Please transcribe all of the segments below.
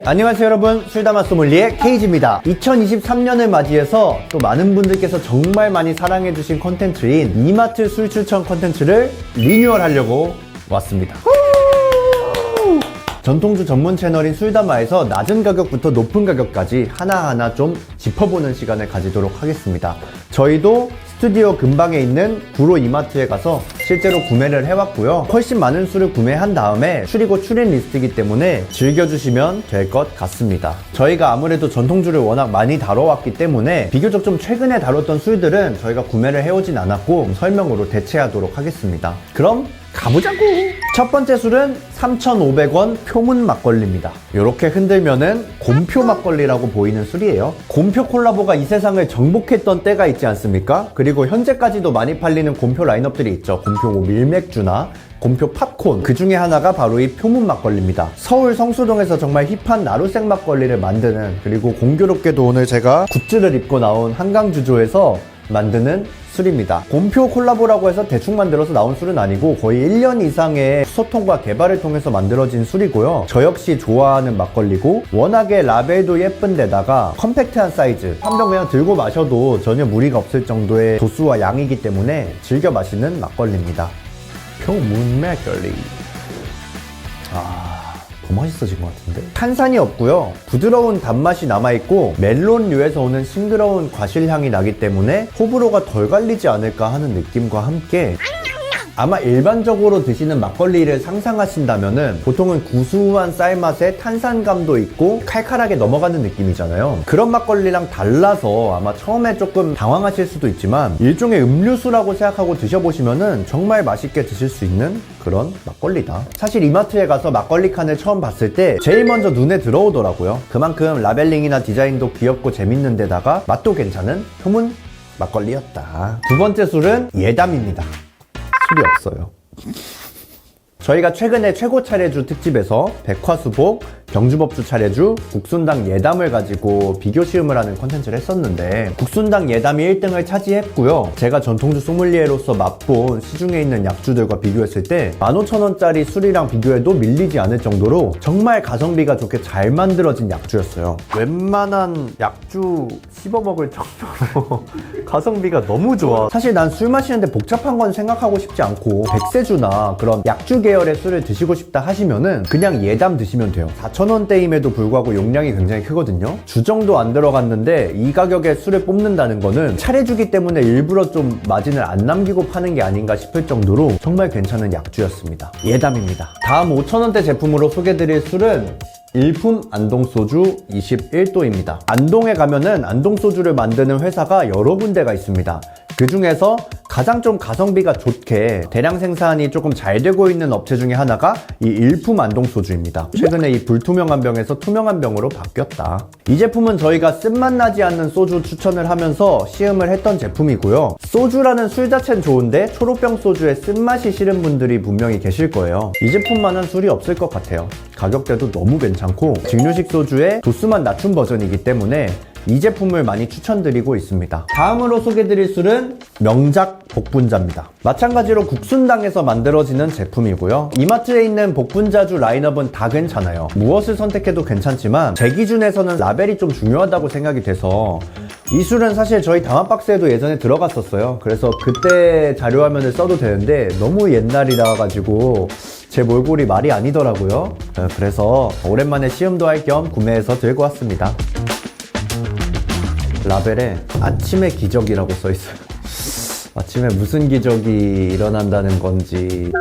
안녕하세요 여러분, 술다맛 소믈리에 케이지입니다. 2023년을 맞이해서 또 많은 분들께서 정말 많이 사랑해주신 콘텐츠인 이마트 술 추천 콘텐츠를 리뉴얼 하려고 왔습니다. 전통주 전문 채널인 술다마에서 낮은 가격부터 높은 가격까지 하나하나 좀 짚어보는 시간을 가지도록 하겠습니다. 저희도 스튜디오 근방에 있는 구로 이마트에 가서 실제로 구매를 해왔고요. 훨씬 많은 술을 구매한 다음에 추리고 추린 리스트이기 때문에 즐겨주시면 될 것 같습니다. 저희가 아무래도 전통주를 워낙 많이 다뤄왔기 때문에 비교적 좀 최근에 다뤘던 술들은 저희가 구매를 해오진 않았고 설명으로 대체하도록 하겠습니다. 그럼 가보자고! 첫 번째 술은 3,500원 표문 막걸리입니다. 이렇게 흔들면은 곰표 막걸리라고 보이는 술이에요. 곰표 콜라보가 이 세상을 정복했던 때가 있지 않습니까? 그리고 현재까지도 많이 팔리는 곰표 라인업들이 있죠. 곰표 밀맥주나 곰표 팝콘, 그 중에 하나가 바로 이 표문 막걸리입니다. 서울 성수동에서 정말 힙한 나루생 막걸리를 만드는, 그리고 공교롭게도 오늘 제가 굿즈를 입고 나온 한강주조에서 만드는 술입니다. 곰표 콜라보라고 해서 대충 만들어서 나온 술은 아니고 거의 1년 이상의 소통과 개발을 통해서 만들어진 술이고요. 저 역시 좋아하는 막걸리고 워낙에 라벨도 예쁜 데다가 컴팩트한 사이즈, 한 병 그냥 들고 마셔도 전혀 무리가 없을 정도의 도수와 양이기 때문에 즐겨 마시는 막걸리입니다. 표문 막걸리. 더 맛있어진 것 같은데? 탄산이 없고요. 부드러운 단맛이 남아있고 멜론류에서 오는 싱그러운 과실향이 나기 때문에 호불호가 덜 갈리지 않을까 하는 느낌과 함께, 아마 일반적으로 드시는 막걸리를 상상하신다면은 보통은 구수한 쌀맛에 탄산감도 있고 칼칼하게 넘어가는 느낌이잖아요. 그런 막걸리랑 달라서 아마 처음에 조금 당황하실 수도 있지만 일종의 음료수라고 생각하고 드셔보시면은 정말 맛있게 드실 수 있는 그런 막걸리다. 사실 이마트에 가서 막걸리 칸을 처음 봤을 때 제일 먼저 눈에 들어오더라고요. 그만큼 라벨링이나 디자인도 귀엽고 재밌는 데다가 맛도 괜찮은 표문 막걸리였다. 두 번째 술은 예담입니다. 술이 없어요. 저희가 최근에 최고 차례주 특집에서 백화수복, 경주법주 차례주, 국순당 예담을 가지고 비교 시음을 하는 콘텐츠를 했었는데 국순당 예담이 1등을 차지했고요. 제가 전통주 소믈리에로서 맛본 시중에 있는 약주들과 비교했을 때 15,000원짜리 술이랑 비교해도 밀리지 않을 정도로 정말 가성비가 좋게 잘 만들어진 약주였어요. 웬만한 약주 씹어먹을 정도로 가성비가 너무 좋아. 사실 난 술 마시는데 복잡한 건 생각하고 싶지 않고 백세주나 그런 약주 계열의 술을 드시고 싶다 하시면은 그냥 예담 드시면 돼요. 4,000원대임에도 불구하고 용량이 굉장히 크거든요. 주정도 안 들어갔는데 이 가격에 술을 뽑는다는 거는 차례주기 때문에 일부러 좀 마진을 안 남기고 파는 게 아닌가 싶을 정도로 정말 괜찮은 약주였습니다. 예담입니다. 다음 5,000원대 제품으로 소개드릴 술은 일품 안동소주 21도입니다. 안동에 가면은 안동소주를 만드는 회사가 여러 군데가 있습니다. 그 중에서 가장 좀 가성비가 좋게 대량 생산이 조금 잘 되고 있는 업체 중에 하나가 이 일품 안동소주입니다. 최근에 이 불투명한 병에서 투명한 병으로 바뀌었다. 이 제품은 저희가 쓴맛 나지 않는 소주 추천을 하면서 시음을 했던 제품이고요. 소주라는 술 자체는 좋은데 초록병 소주에 쓴맛이 싫은 분들이 분명히 계실 거예요. 이 제품만한 술이 없을 것 같아요. 가격대도 너무 괜찮고 증류식 소주의 도수만 낮춘 버전이기 때문에 이 제품을 많이 추천드리고 있습니다. 다음으로 소개드릴 술은 명작 복분자입니다. 마찬가지로 국순당에서 만들어지는 제품이고요. 이마트에 있는 복분자주 라인업은 다 괜찮아요. 무엇을 선택해도 괜찮지만 제 기준에서는 라벨이 좀 중요하다고 생각이 돼서 이 술은 사실 저희 담화박스에도 예전에 들어갔었어요. 그래서 그때 자료화면을 써도 되는데 너무 옛날이라 가지고 제 몰골이 말이 아니더라고요. 그래서 오랜만에 시음도 할 겸 구매해서 들고 왔습니다. 라벨에 아침의 기적이라고 써있어요. 아침에 무슨 기적이 일어난다는 건지.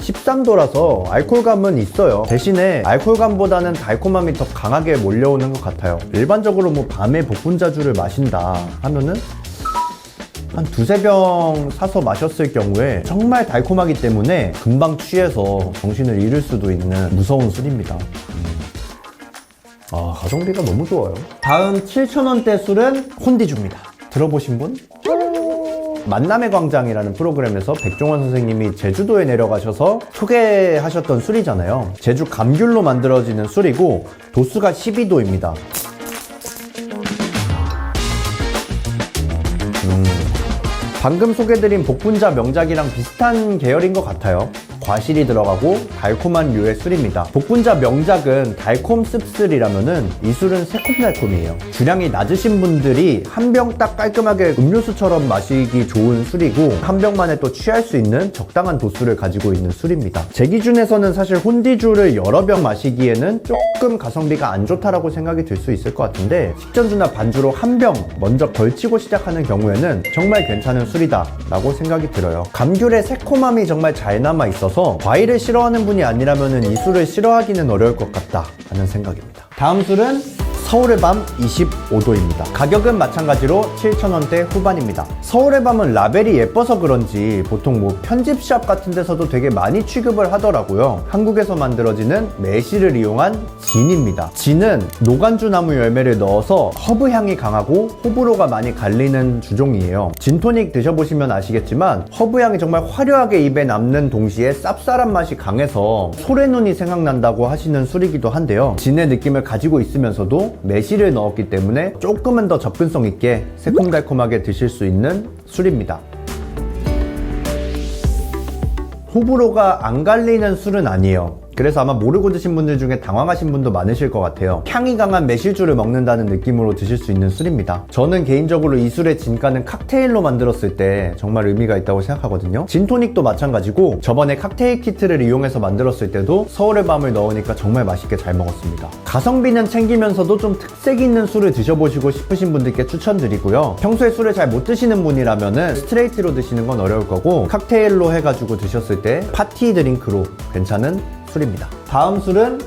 13도라서 알코올감은 있어요. 대신에 알코올감보다는 달콤함이 더 강하게 몰려오는 것 같아요. 일반적으로 뭐 밤에 복분자주를 마신다 하면은 한 두세 병 사서 마셨을 경우에 정말 달콤하기 때문에 금방 취해서 정신을 잃을 수도 있는 무서운 술입니다. 가성비가 너무 좋아요. 다음 7,000원대 술은 혼디주입니다. 들어보신 분? 만남의 광장이라는 프로그램에서 백종원 선생님이 제주도에 내려가셔서 소개하셨던 술이잖아요. 제주 감귤로 만들어지는 술이고 도수가 12도입니다. 방금 소개드린 복분자 명작이랑 비슷한 계열인 것 같아요. 과실이 들어가고 달콤한 류의 술입니다. 복분자 명작은 달콤 씁쓸이라면은 이 술은 새콤달콤이에요. 주량이 낮으신 분들이 한 병 딱 깔끔하게 음료수처럼 마시기 좋은 술이고, 한 병만에 또 취할 수 있는 적당한 도수를 가지고 있는 술입니다. 제 기준에서는 사실 혼디주를 여러 병 마시기에는 조금 가성비가 안 좋다라고 생각이 들 수 있을 것 같은데, 식전주나 반주로 한 병 먼저 걸치고 시작하는 경우에는 정말 괜찮은 술이다 라고 생각이 들어요. 감귤의 새콤함이 정말 잘 남아 있어서 과일을 싫어하는 분이 아니라면 이 술을 싫어하기는 어려울 것 같다 하는 생각입니다. 다음 술은 서울의 밤 25도입니다. 가격은 마찬가지로 7,000원대 후반입니다. 서울의 밤은 라벨이 예뻐서 그런지 보통 뭐 편집샵 같은 데서도 되게 많이 취급을 하더라고요. 한국에서 만들어지는 매실을 이용한 진입니다. 진은 노간주 나무 열매를 넣어서 허브 향이 강하고 호불호가 많이 갈리는 주종이에요. 진토닉 드셔보시면 아시겠지만 허브 향이 정말 화려하게 입에 남는 동시에 쌉쌀한 맛이 강해서 소래눈이 생각난다고 하시는 술이기도 한데요. 진의 느낌을 가지고 있으면서도 매실을 넣었기 때문에 조금은 더 접근성 있게 새콤달콤하게 드실 수 있는 술입니다. 호불호가 안 갈리는 술은 아니에요. 그래서 아마 모르고 드신 분들 중에 당황하신 분도 많으실 것 같아요. 향이 강한 매실주를 먹는다는 느낌으로 드실 수 있는 술입니다. 저는 개인적으로 이 술의 진가는 칵테일로 만들었을 때 정말 의미가 있다고 생각하거든요. 진토닉도 마찬가지고 저번에 칵테일 키트를 이용해서 만들었을 때도 서울의 밤을 넣으니까 정말 맛있게 잘 먹었습니다. 가성비는 챙기면서도 좀 특색 있는 술을 드셔보시고 싶으신 분들께 추천드리고요. 평소에 술을 잘 못 드시는 분이라면은 스트레이트로 드시는 건 어려울 거고, 칵테일로 해가지고 드셨을 때 파티 드링크로 괜찮은 술입니다. 다음 술은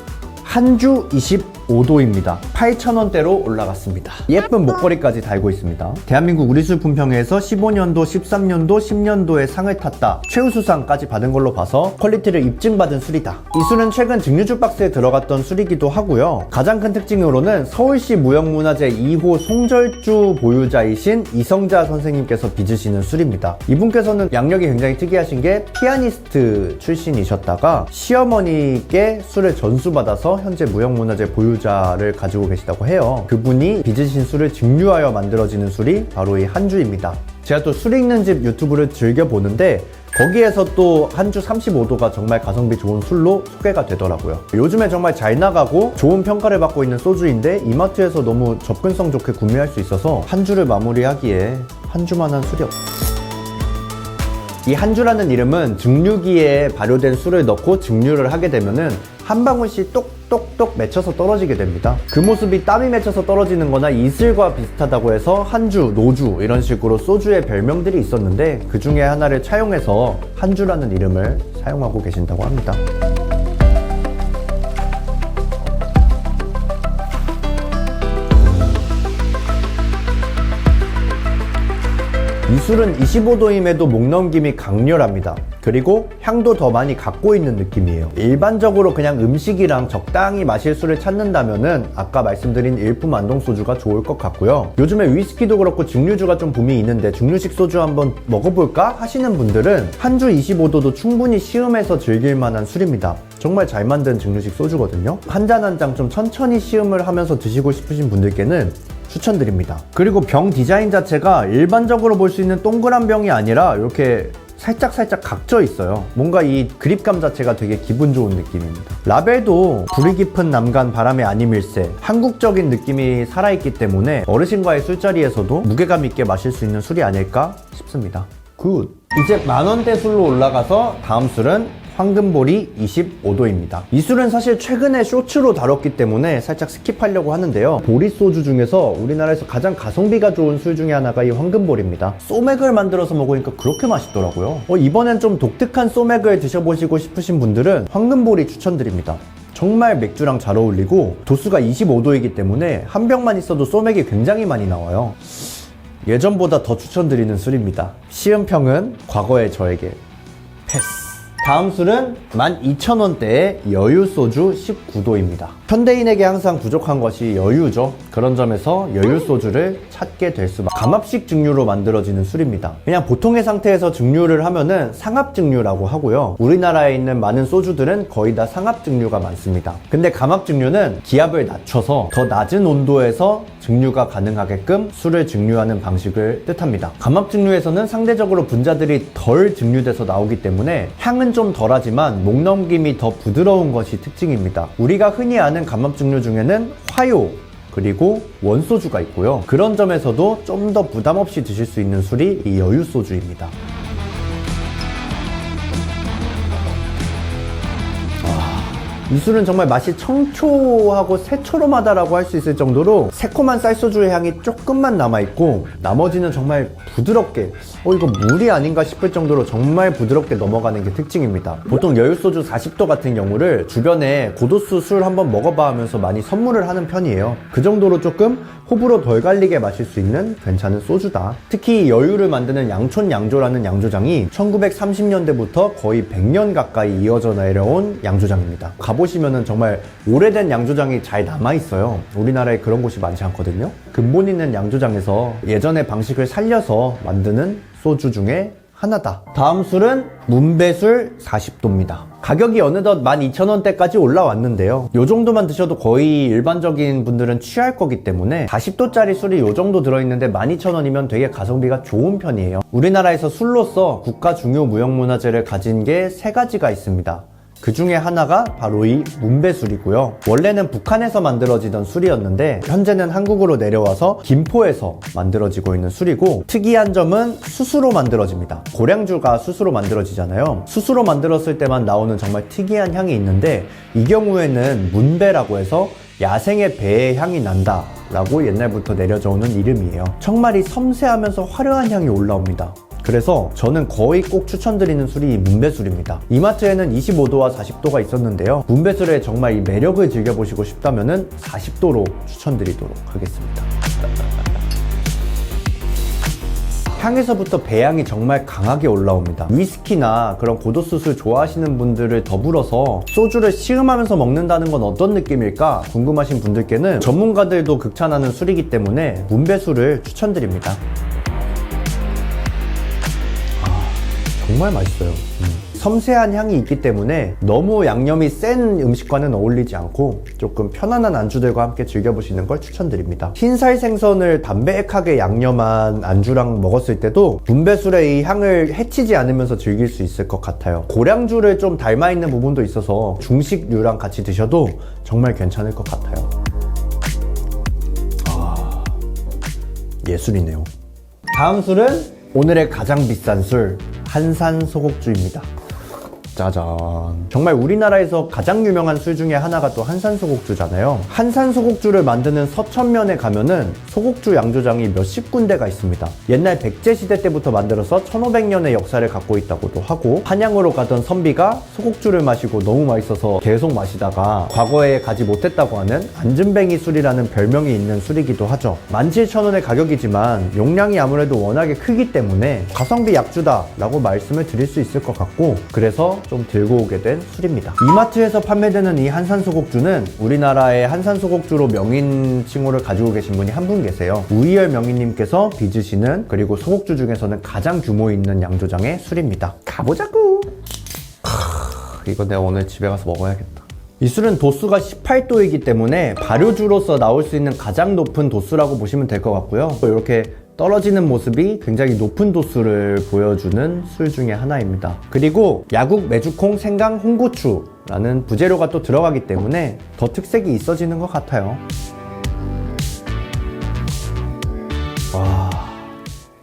한주 25도입니다. 8,000원대로 올라갔습니다. 예쁜 목걸이까지 달고 있습니다. 대한민국 우리술 품평회에서 15년도, 13년도, 10년도에 상을 탔다, 최우수상까지 받은 걸로 봐서 퀄리티를 입증받은 술이다. 이 술은 최근 증류주 박스에 들어갔던 술이기도 하고요. 가장 큰 특징으로는 서울시 무형문화재 2호 송절주 보유자이신 이성자 선생님께서 빚으시는 술입니다. 이분께서는 양력이 굉장히 특이하신 게 피아니스트 출신이셨다가 시어머니께 술을 전수받아서 현재 무형문화재 보유자를 가지고 계시다고 해요. 그분이 빚으신 술을 증류하여 만들어지는 술이 바로 이 한주입니다. 제가 또 술 읽는 집 유튜브를 즐겨보는데 거기에서 또 한주 35도가 정말 가성비 좋은 술로 소개가 되더라고요. 요즘에 정말 잘 나가고 좋은 평가를 받고 있는 소주인데 이마트에서 너무 접근성 좋게 구매할 수 있어서 한주를 마무리하기에 한주만한 술이 없어요. 이 한주라는 이름은 증류기에 발효된 술을 넣고 증류를 하게 되면은 한 방울씩 똑똑똑 맺혀서 떨어지게 됩니다. 그 모습이 땀이 맺혀서 떨어지는 거나 이슬과 비슷하다고 해서 한주, 노주 이런 식으로 소주의 별명들이 있었는데 그 중에 하나를 차용해서 한주라는 이름을 사용하고 계신다고 합니다. 이 술은 25도임에도 목넘김이 강렬합니다. 그리고 향도 더 많이 갖고 있는 느낌이에요. 일반적으로 그냥 음식이랑 적당히 마실 술을 찾는다면은 아까 말씀드린 일품 안동소주가 좋을 것 같고요. 요즘에 위스키도 그렇고 증류주가 좀 붐이 있는데 증류식 소주 한번 먹어볼까 하시는 분들은 한주 25도도 충분히 시음해서 즐길 만한 술입니다. 정말 잘 만든 증류식 소주거든요. 한 잔 한 잔 좀 천천히 시음을 하면서 드시고 싶으신 분들께는 추천드립니다. 그리고 병 디자인 자체가 일반적으로 볼 수 있는 동그란 병이 아니라 이렇게 살짝 각져 있어요. 뭔가 이 그립감 자체가 되게 기분 좋은 느낌입니다. 라벨도 불이 깊은 남간 바람의 아님일세, 한국적인 느낌이 살아있기 때문에 어르신과의 술자리에서도 무게감 있게 마실 수 있는 술이 아닐까 싶습니다. 굿! 이제 만원대 술로 올라가서 다음 술은 황금보리 25도입니다. 이 술은 사실 최근에 쇼츠로 다뤘기 때문에 살짝 스킵하려고 하는데요. 보리 소주 중에서 우리나라에서 가장 가성비가 좋은 술 중에 하나가 이 황금보리입니다. 소맥을 만들어서 먹으니까 그렇게 맛있더라고요. 이번엔 좀 독특한 소맥을 드셔보시고 싶으신 분들은 황금보리 추천드립니다. 정말 맥주랑 잘 어울리고 도수가 25도이기 때문에 한 병만 있어도 소맥이 굉장히 많이 나와요. 예전보다 더 추천드리는 술입니다. 시음평은 과거의 저에게 패스. 다음 술은 12,000원대의 여유소주 19도입니다. 현대인에게 항상 부족한 것이 여유죠. 그런 점에서 여유소주를 찾게 될 수밖에. 감압식 증류로 만들어지는 술입니다. 그냥 보통의 상태에서 증류를 하면은 상압증류라고 하고요. 우리나라에 있는 많은 소주들은 거의 다 상압증류가 많습니다. 근데 감압증류는 기압을 낮춰서 더 낮은 온도에서 증류가 가능하게끔 술을 증류하는 방식을 뜻합니다. 감압증류에서는 상대적으로 분자들이 덜 증류돼서 나오기 때문에 향은 좀 좀 덜하지만 목 넘김이 더 부드러운 것이 특징입니다. 우리가 흔히 아는 감압증류 중에는 화요, 그리고 원소주가 있고요. 그런 점에서도 좀 더 부담 없이 드실 수 있는 술이 이 여유소주입니다. 이 술은 정말 맛이 청초하고 새초롬하다라고 할 수 있을 정도로 새콤한 쌀소주의 향이 조금만 남아있고 나머지는 정말 부드럽게 이거 물이 아닌가 싶을 정도로 정말 부드럽게 넘어가는 게 특징입니다. 보통 여유소주 40도 같은 경우를 주변에 고도수 술 한번 먹어봐 하면서 많이 선물을 하는 편이에요. 그 정도로 조금 호불호 덜 갈리게 마실 수 있는 괜찮은 소주다. 특히 여유를 만드는 양촌양조라는 양조장이 1930년대부터 거의 100년 가까이 이어져 내려온 양조장입니다. 가보시면은 정말 오래된 양조장이 잘 남아있어요. 우리나라에 그런 곳이 많지 않거든요. 근본 있는 양조장에서 예전의 방식을 살려서 만드는 소주 중에 하나다. 다음 술은 문배술 40도입니다. 가격이 어느덧 12,000원대까지 올라왔는데요. 요 정도만 드셔도 거의 일반적인 분들은 취할 거기 때문에 40도짜리 술이 요 정도 들어있는데 12,000원이면 되게 가성비가 좋은 편이에요. 우리나라에서 술로서 국가 중요 무형문화재를 가진 게 3가지가 있습니다. 그 중에 하나가 바로 이 문배술이고요. 원래는 북한에서 만들어지던 술이었는데 현재는 한국으로 내려와서 김포에서 만들어지고 있는 술이고, 특이한 점은 수수로 만들어집니다. 고량주가 수수로 만들어지잖아요. 수수로 만들었을 때만 나오는 정말 특이한 향이 있는데, 이 경우에는 문배라고 해서 야생의 배의 향이 난다 라고 옛날부터 내려져 오는 이름이에요. 정말 이 섬세하면서 화려한 향이 올라옵니다. 그래서 저는 거의 꼭 추천드리는 술이 문배술입니다. 이마트에는 25도와 40도가 있었는데요. 문배술의 정말 이 매력을 즐겨보시고 싶다면 40도로 추천드리도록 하겠습니다. 향에서부터 배향이 정말 강하게 올라옵니다. 위스키나 그런 고도수 술 좋아하시는 분들을 더불어서 소주를 시음하면서 먹는다는 건 어떤 느낌일까 궁금하신 분들께는 전문가들도 극찬하는 술이기 때문에 문배술을 추천드립니다. 정말 맛있어요. 섬세한 향이 있기 때문에 너무 양념이 센 음식과는 어울리지 않고 조금 편안한 안주들과 함께 즐겨보시는 걸 추천드립니다. 흰살 생선을 담백하게 양념한 안주랑 먹었을 때도 문배술의 이 향을 해치지 않으면서 즐길 수 있을 것 같아요. 고량주를 좀 닮아있는 부분도 있어서 중식류랑 같이 드셔도 정말 괜찮을 것 같아요. 예술이네요. 다음 술은 오늘의 가장 비싼 술, 한산 소곡주입니다. 짜잔. 정말 우리나라에서 가장 유명한 술 중에 하나가 또 한산 소곡주잖아요. 한산 소곡주를 만드는 서천면에 가면은 소곡주 양조장이 몇십 군데가 있습니다. 옛날 백제시대 때부터 만들어서 1500년의 역사를 갖고 있다고도 하고, 한양으로 가던 선비가 소곡주를 마시고 너무 맛있어서 계속 마시다가 과거에 가지 못했다고 하는 안진뱅이 술이라는 별명이 있는 술이기도 하죠. 17,000원의 가격이지만 용량이 아무래도 워낙에 크기 때문에 가성비 약주다 라고 말씀을 드릴 수 있을 것 같고, 그래서 좀 들고 오게 된 술입니다. 이마트에서 판매되는 이 한산소곡주는 우리나라의 한산소곡주로 명인 칭호를 가지고 계신 분이 한 분 계세요. 우이열 명인님께서 빚으시는, 그리고 소곡주 중에서는 가장 규모 있는 양조장의 술입니다. 가보자구! 이거 내가 오늘 집에 가서 먹어야겠다. 이 술은 도수가 18도이기 때문에 발효주로서 나올 수 있는 가장 높은 도수라고 보시면 될 것 같고요. 이렇게 떨어지는 모습이 굉장히 높은 도수를 보여주는 술 중에 하나입니다. 그리고 야국, 메주콩, 생강, 홍고추라는 부재료가 또 들어가기 때문에 더 특색이 있어지는 것 같아요. 와,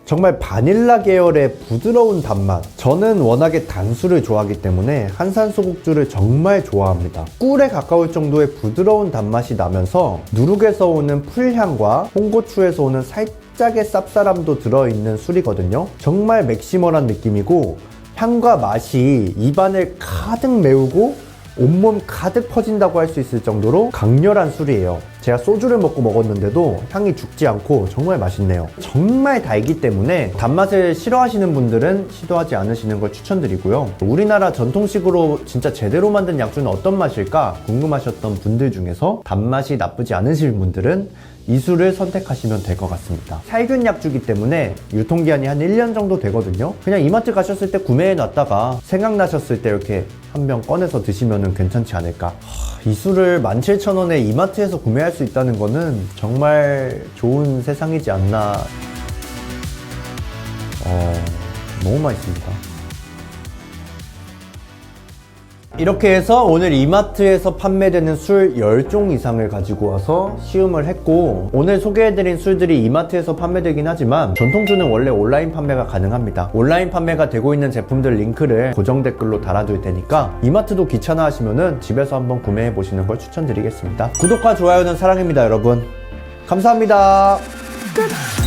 정말 바닐라 계열의 부드러운 단맛. 저는 워낙에 단술을 좋아하기 때문에 한산소곡주를 정말 좋아합니다. 꿀에 가까울 정도의 부드러운 단맛이 나면서 누룩에서 오는 풀향과 홍고추에서 오는 살짝의 쌉싸람도 들어있는 술이거든요. 정말 맥시멀한 느낌이고, 향과 맛이 입안을 가득 메우고 온몸 가득 퍼진다고 할 수 있을 정도로 강렬한 술이에요. 제가 소주를 먹었는데도 향이 죽지 않고 정말 맛있네요. 정말 달기 때문에 단맛을 싫어하시는 분들은 시도하지 않으시는 걸 추천드리고요. 우리나라 전통식으로 진짜 제대로 만든 약주는 어떤 맛일까 궁금하셨던 분들 중에서 단맛이 나쁘지 않으신 분들은 이 술을 선택하시면 될 것 같습니다. 살균 약주기 때문에 유통기한이 한 1년 정도 되거든요. 그냥 이마트 가셨을 때 구매해 놨다가 생각나셨을 때 이렇게 한 병 꺼내서 드시면 괜찮지 않을까. 이 술을 17,000원에 이마트에서 구매할 수 있다는 거는 정말 좋은 세상이지 않나. 너무 맛있습니다. 이렇게 해서 오늘 이마트에서 판매되는 술 10종 이상을 가지고 와서 시음을 했고, 오늘 소개해드린 술들이 이마트에서 판매되긴 하지만 전통주는 원래 온라인 판매가 가능합니다. 온라인 판매가 되고 있는 제품들 링크를 고정 댓글로 달아둘 테니까 이마트도 귀찮아 하시면은 집에서 한번 구매해 보시는 걸 추천드리겠습니다. 구독과 좋아요는 사랑입니다, 여러분. 감사합니다. 끝!